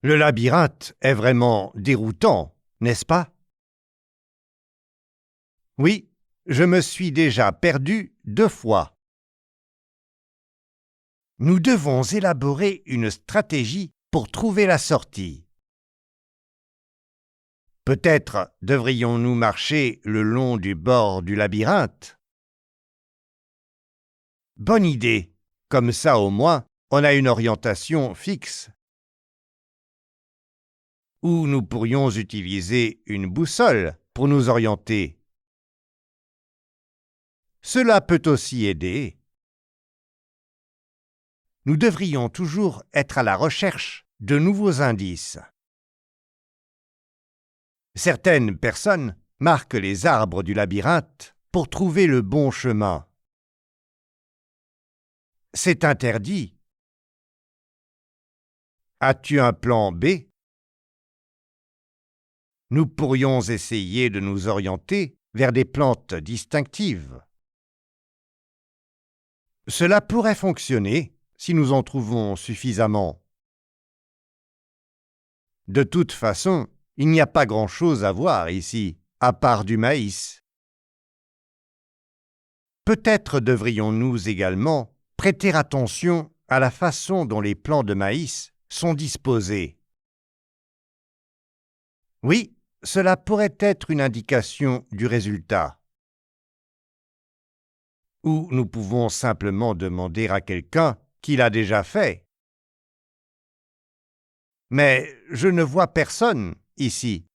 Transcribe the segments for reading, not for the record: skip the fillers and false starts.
Le labyrinthe est vraiment déroutant, n'est-ce pas? Oui, je me suis déjà perdu 2 fois. Nous devons élaborer une stratégie pour trouver la sortie. Peut-être devrions-nous marcher le long du bord du labyrinthe? Bonne idée, comme ça au moins on a une orientation fixe. Ou nous pourrions utiliser une boussole pour nous orienter. Cela peut aussi aider. Nous devrions toujours être à la recherche de nouveaux indices. Certaines personnes marquent les arbres du labyrinthe pour trouver le bon chemin. C'est interdit. As-tu un plan B? Nous pourrions essayer de nous orienter vers des plantes distinctives. Cela pourrait fonctionner si nous en trouvons suffisamment. De toute façon, il n'y a pas grand-chose à voir ici, à part du maïs. Peut-être devrions-nous également prêter attention à la façon dont les plants de maïs sont disposés. Oui, cela pourrait être une indication du résultat. Ou nous pouvons simplement demander à quelqu'un qui l'a déjà fait. Mais je ne vois personne ici.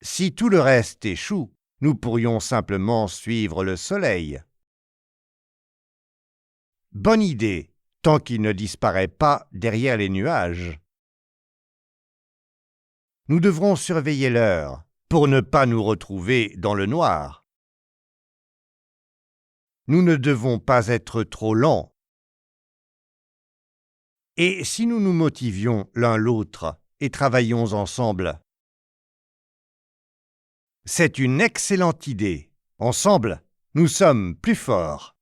Si tout le reste échoue, nous pourrions simplement suivre le soleil. Bonne idée, tant qu'il ne disparaît pas derrière les nuages. Nous devrons surveiller l'heure pour ne pas nous retrouver dans le noir. Nous ne devons pas être trop lents. Et si nous nous motivions l'un l'autre et travaillions ensemble? C'est une excellente idée. Ensemble, nous sommes plus forts.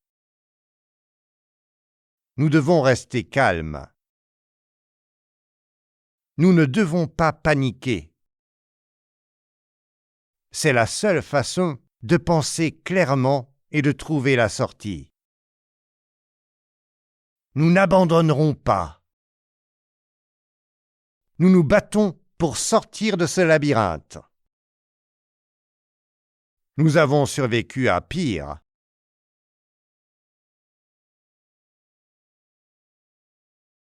Nous devons rester calmes. Nous ne devons pas paniquer. C'est la seule façon de penser clairement et de trouver la sortie. Nous n'abandonnerons pas. Nous nous battons pour sortir de ce labyrinthe. Nous avons survécu à pire.